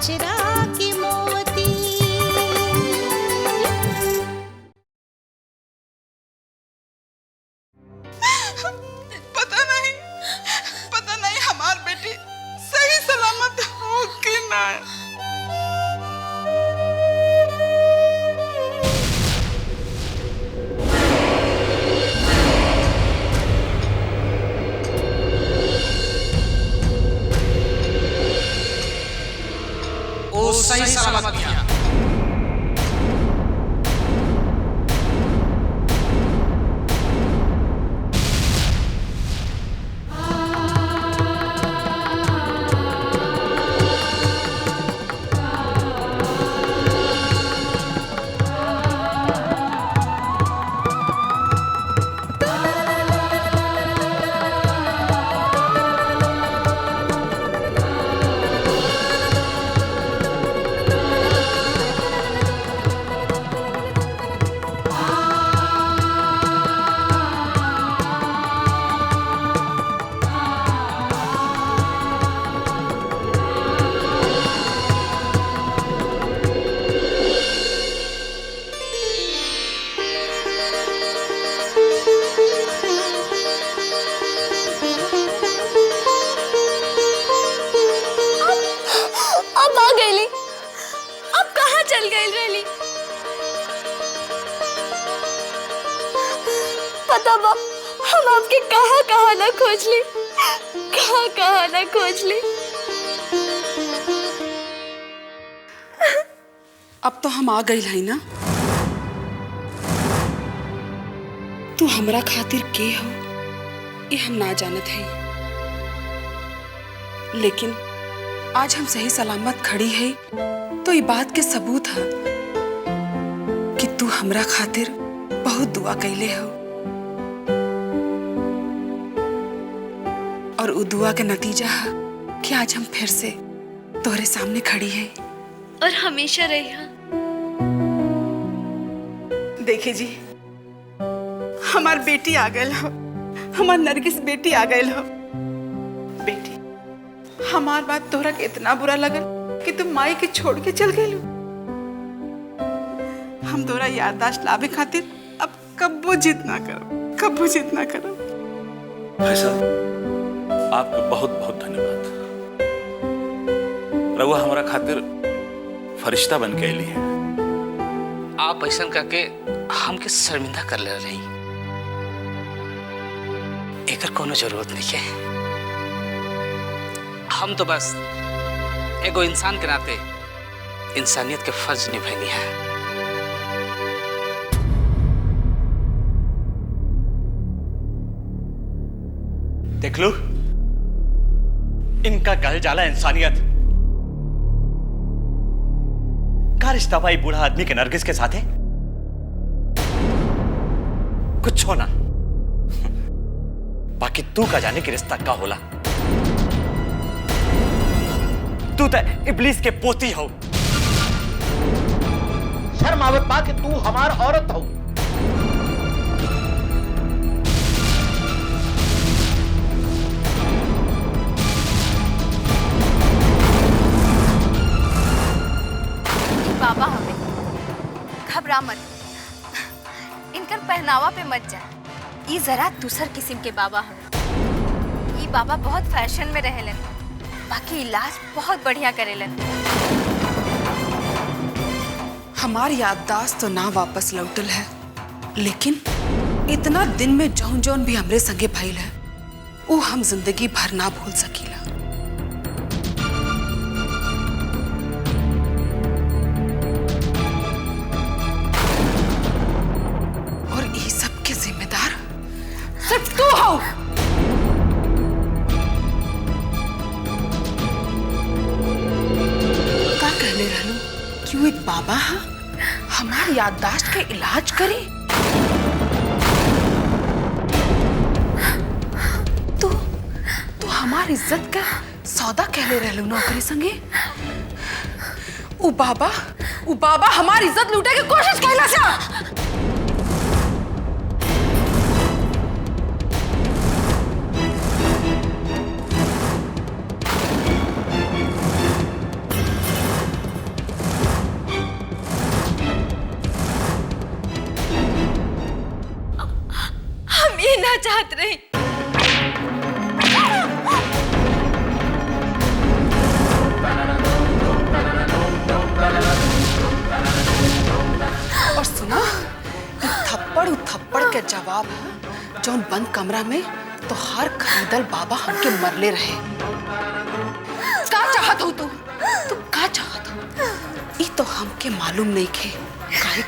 अचरा की मोती। पता नहीं हमार बेटी सही सलामत हो कि ना। ओ सही सलामत मियां। पता बा हम आपके कहाँ ना खोज ली, कहाँ ना खोज ली। अब तो हम आ गई है ना। तू हमरा खातिर के हो ये हम ना जानत है, लेकिन आज हम सही सलामत खड़ी है तो ये बात के सबूत है कि तू हमरा खातिर बहुत दुआ कैले हो और उ दुआ के नतीजा है कि आज हम फिर से तोहरे सामने खड़ी है और हमेशा रही है। देखे जी, हमार बेटी आ गई हो, हमार नरगिस बेटी आ गई हो। बेटी, हमार बात तोहरा के इतना बुरा लगल कि तुम माई के छोड़ के चल गई। हम तोरा याददाश्त लावे खातिर अब कब्बो जिद ना करो, कब्बो जिद ना करो। भाई साहब, आपको बहुत बहुत धन्यवाद। रउआ हमारा खातिर फरिश्ता बन के अली है। आप ऐसा करके हमके शर्मिंदा कर ले रही, एकर कोनो जरूरत नहीं है। हम तो बस एगो इंसान के नाते इंसानियत के फर्ज निभानी है। देख लो, इनका कहल जाला इंसानियत। का रिश्ता भाई बूढ़ा आदमी के नरगिस के साथ है? कुछ होना, बाकी तू का जाने की रिश्ता का होला। तू तो इब्लीस के पोती हो। शर्म आवत बा कि तू हमार औरत हो। बाबा हमें घबरा मत, इनकर पहनावा पे मत जा। ये जरा दूसर किस्म के बाबा हमें। ये बाबा बहुत फैशन में रहेलन, बाकी इलाज बहुत बढ़िया करेलन। हमार याददाश्त तो ना वापस लौटल है, लेकिन इतना दिन में जौन जौन भी हमरे संगे भइल है वो हम जिंदगी भर ना भूल सकीला। और ये सब के जिम्मेदार सिर्फ तू हो। का कहले रहलू क्यों एक बाबा है हमारी याददाश्त के इलाज करे? तो हमारी इज्जत का सौदा कहले रहलू नौकरी संगे। उ बाबा हमारी इज्जत लूटे की कोशिश कैला सा। क्या चाहत रही। और सुना, उ थप्पड़ के जवाब है जौन बंद कमरा में तो हार खरीदल बाबा हमके मरले रहे। का चाहत हो तू का चाहत हो? ई तो हमके मालूम नहीं खे। काहे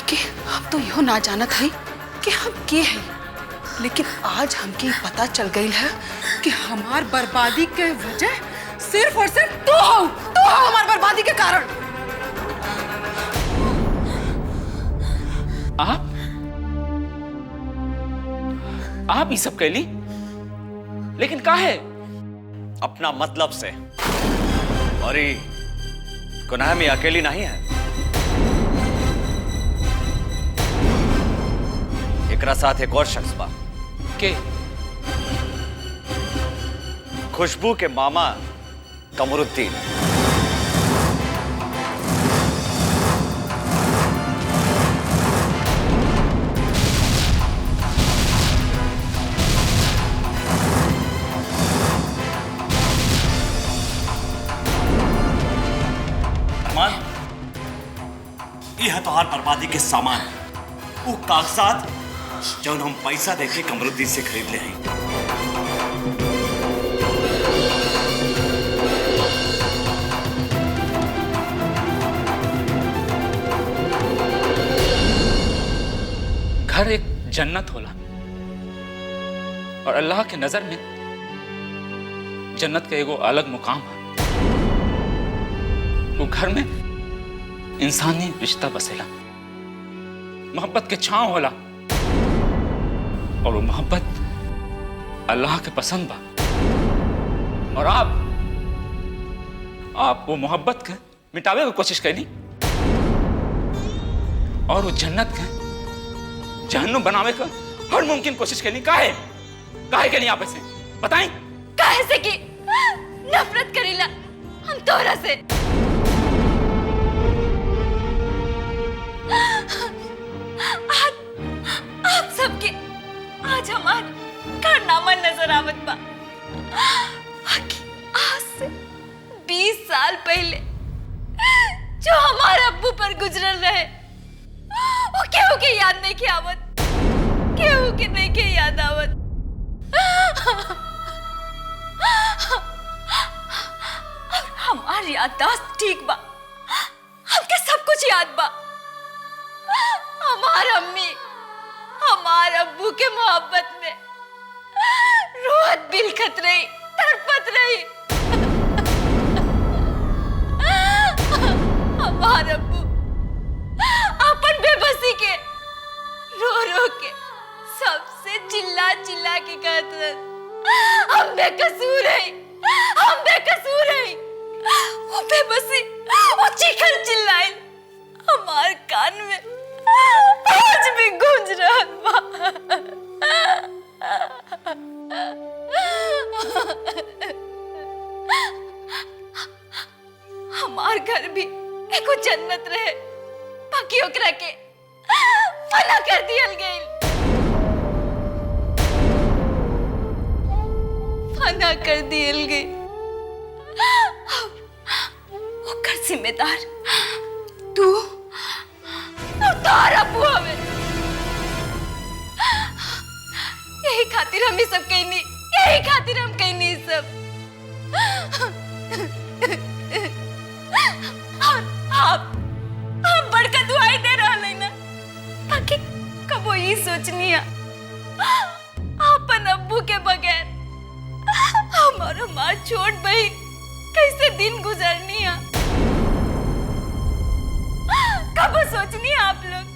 कि हम तो यो ना जानत है कि हम के हैं, लेकिन आज हमके पता चल गई है कि हमार बर्बादी के वजह सिर्फ और सिर्फ तू हो हमार बर्बादी के कारण। आप ये सब कहली, लेकिन का है? अपना मतलब से। और ये गुनाह में अकेली नहीं है, एकरा साथ एक और शख्स बा। के? खुशबू के मामा कमरुद्दीन। यह है तोहार बर्बादी के सामान, वो कागजात जो हम पैसा देके कमरुद्दीन से खरीद ले हैं। घर एक जन्नत होला और अल्लाह के नजर में जन्नत का एगो अलग मुकाम है। वो घर में इंसानी रिश्ता बसेला, मोहब्बत के छांव होला, और वो मोहब्बत अल्लाह के पसंद बा। और आप वो मोहब्बत के मिटावे की कोशिश कैली और वो जन्नत के जहन्नुम बनावे का हर मुमकिन कोशिश कैली। काहे के नहीं आप ऐसे बताएं? काहे से कि नफरत करीला हम तोरा से। आप सबके आज हमार कारनामा नजर आवत बा। आज से 20 साल पहले जो हमारे अब्बू पर गुजरल रहे, वो केहू के याद नहीं के आवत, केहू के नहीं के याद आवत। हमारी याददाश्त ठीक बा, हमके सब कुछ याद बा। हमार अम्मी हमार अब्बू के मोहब्बत में रोहत बिलखत रही, तड़पत रही। हमार अब्बू अपन बेबसी के रो रो के सबसे चिल्ला चिल्ला के कहते हैं, हम बेकसूर हैं, हम बेकसूर हैं। वो बेबसी, वो चीखल चिल्लाई हमार कान में आज भी गूंज रहा बा। हमार घर भी एको जन्नत रहे, बाकी ओकरा के मना कर दियल गई, मना कर दियल गई। ओकर जिम्मेदार तू तारा अब्बू हवे। यही खातिर हम सब कहनी, यही खातिर हम कहनी सब। आप बड़का दुआई दे रहा है ना, ताकि कबो ये सोचनी है अपन अब्बू के बगैर हमार छोट बहन कैसे दिन गुजरनी है। कब सोचनी है आप लोग?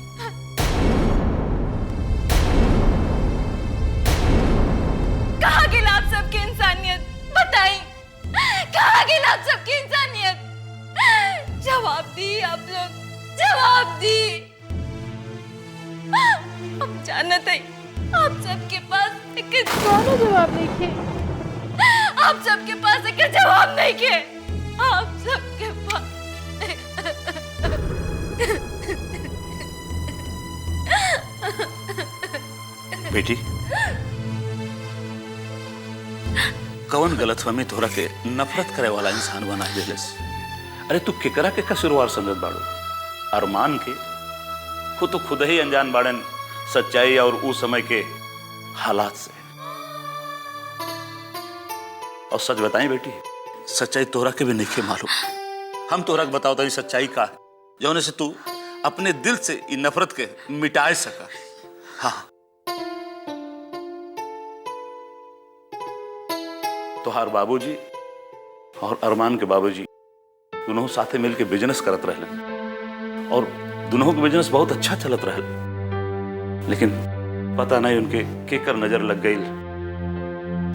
कहाँ गिला आप सबकी इंसानियत? बताई, कहाँ गिला आप सबकी इंसानियत? जवाब दी आप लोग, जवाब दी। हम जानते हैं आप सबके पास एक जवाब नहीं है, आप सबके पास एक जवाब नहीं है, आप सबके पास। बेटी कौन गलतफहमी तोरा के नफरत करे वाला इंसान बना देलस। अरे तू केकरा के कसूरवार समझत बाड़ो? अरमान के खुद तो खुद ही अनजान बाड़न सच्चाई और उस समय के हालात से। और सच बताएं बेटी, सच्चाई तोरा के भी नहीं मालूम। हम तोरा के बताओ तो सच्चाई का जौने से तू अपने दिल से इन नफरत के मिटाए सका। हाँ, तोहार बाबूजी और अरमान के बाबूजी दोनों साथे मिलके बिजनेस करत रहले और दोनों के बिजनेस बहुत अच्छा चलत रहले। लेकिन पता नहीं उनके केकर नजर लग गई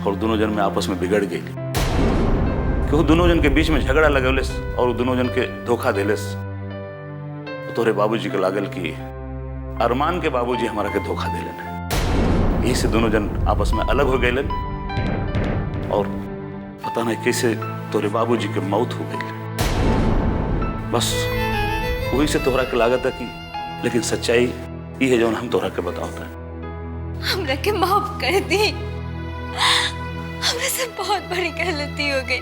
और दोनों जन में आपस में बिगड़ गई कि वो दोनों जन के बीच में झगड़ा लगेलेस और दोनों जन के धोखा देलेस। तोरे बाबूजी के लागल कि अरमान के बाबूजी हमारा के धोखा देलन, यही से दोनों जन आपस में अलग हो गए और पता नहीं कैसे तोरे बाबूजी के मौत हो गई। बस वही से तोहरा के लागत है कि, लेकिन सच्चाई ये है जो हम तोहरा के बताओ। हमरा के माफ कर दी, हमरा से बहुत बड़ी गलती हो गई।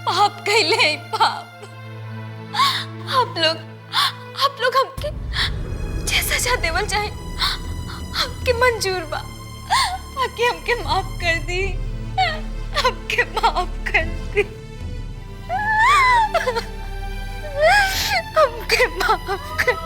पाप कैले पाप। आप लोग हमके जैसा सजा देवल चाहे हमके मंजूर बा। बाकी हमके माफ कर दी, हमके माफ कर दी, हमके माफ कर दी।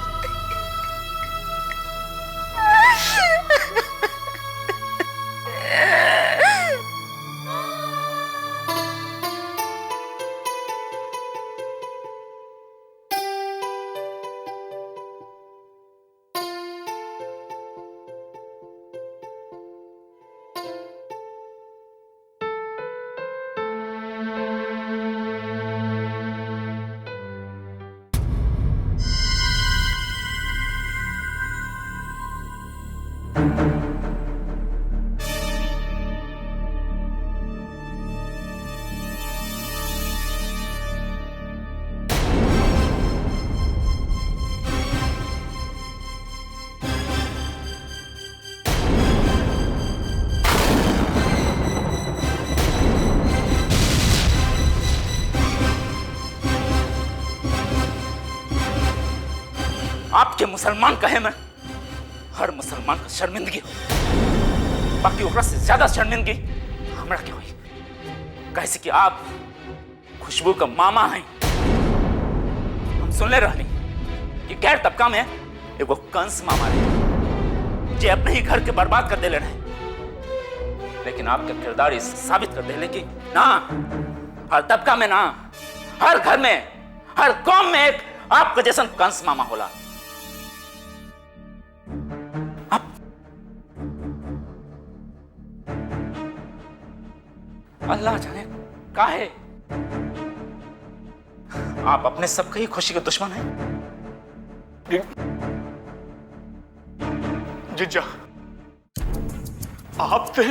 आपके मुसलमान कहे में हर मुसलमान का शर्मिंदगी हो, बाकी ओकरा से ज्यादा शर्मिंदगी हमरा के हुई। कैसे कि आप खुशबू का मामा हैं। हम सुनले रहनी कि गैर तबका में एगो कंस मामा रहे जे अपने ही घर के बर्बाद कर देले रहे। लेकिन आपका किरदार इस साबित कर देले कि ना, हर तबका में ना, हर घर में, हर कौम में एक आपका जैसा कंस मामा होला। अल्लाह जाने काहे आप अपने सबकी ही खुशी के दुश्मन हैं। जीजा, आप ते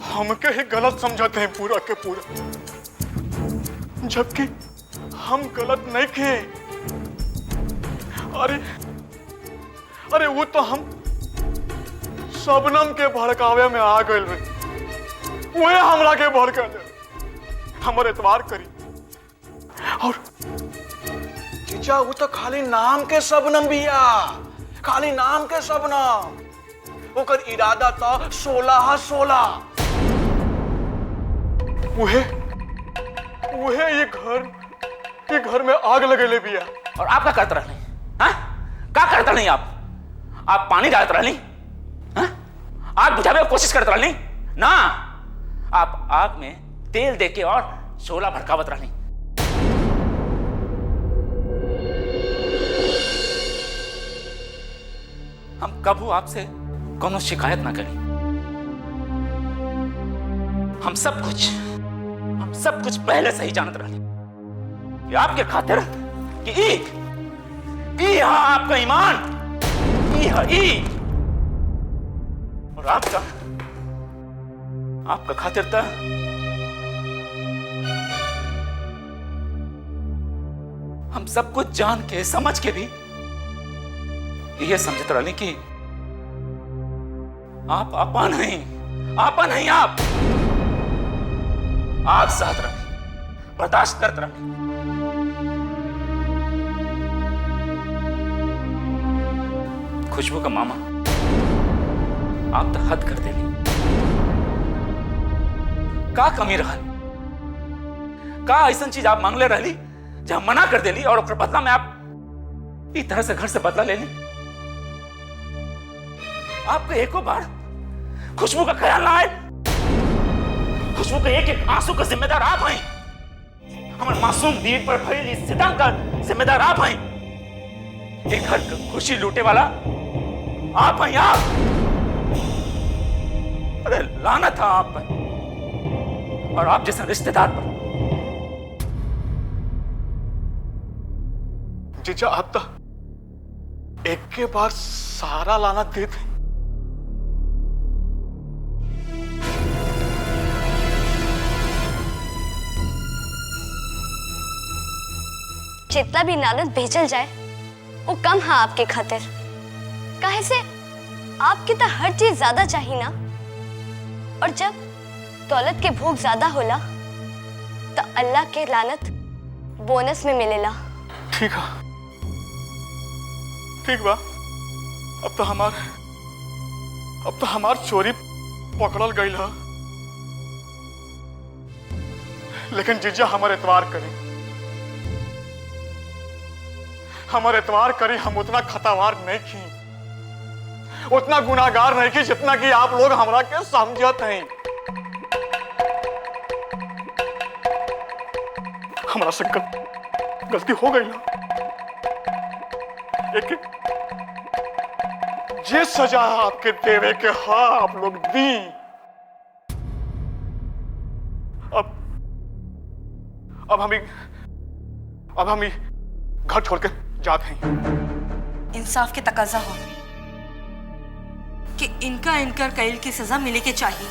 हमके ही गलत समझाते हैं पूरा के पूरा, जबकि हम गलत नहीं किए। अरे वो तो हम शबनम के भड़कावे में आ गए रहे, वही हमरा के भड़का दे। हमर एतबार करी। और जीजा, वो तो खाली नाम के शबनम बिया, खाली नाम के शबनम। ओकर इरादा तो 16 वहे ये घर में आग लगेले बिया। और आप क्या करते रहनी? हाँ, क्या करते नहीं आप पानी डालते रहनी? हाँ, आग बुझावे की कोशिश करते रहनी ना, आप आग में तेल देके और शोला भड़कावत रहनी। हम कबू आपसे कोनो शिकायत ना करी। हम सब कुछ पहले से ही जानत रहनी कि आपके खातिर कि ई आपका ईमान, ई और आपका खातिर था हम सब कुछ जान के समझ के भी ये समझते रहने कि आप आपा नहीं, आपा नहीं आप आग सहत रहे, बर्दाश्त करते रहे। खुशबू का मामा, आप तो हद कर देली। का कमी रहा, का ऐसा चीज आप मांगले रहली जब मना कर देली और ओकर बदला में आप इस तरह से घर से बदला ले ली। आपको एको बार खुशबू का ख्याल ना आए? खुशबू के एक एक आंसू का जिम्मेदार आप हैं। हमारे मासूम दीद पर भइल इस सितम का जिम्मेदार आप हैं। एक घर का खुशी लूटे वाला आप हैं। आप, अरे लानत था आप पर और आप जैसे रिश्तेदार पर। जीजा आप तो एक के बार सारा लानत देते। जितना भी लानत भेजल जाए वो कम है आपके खातिर। काहे से आपकी तो हर चीज ज्यादा चाहिए ना, और जब दौलत के भूख ज्यादा होला तो अल्लाह के लानत बोनस में मिलेला। ठीक है, ठीक बा। अब तो हमार चोरी पकड़ल गई है। लेकिन जीजा हमारे एतवार करी, हमारे एतवार करी। हम उतना खतावार नहीं की, उतना गुनाहगार नहीं की जितना कि आप लोग हमरा के समझत हैं। हमरा से गलती हो गई ना। एक जे सजा आपके देवे के हाँ आप लोग दी। अब हम घर छोड़ के जाते हैं। इंसाफ के तकाजा हो कि इनका इनकर कैल की सजा मिले के चाहिए।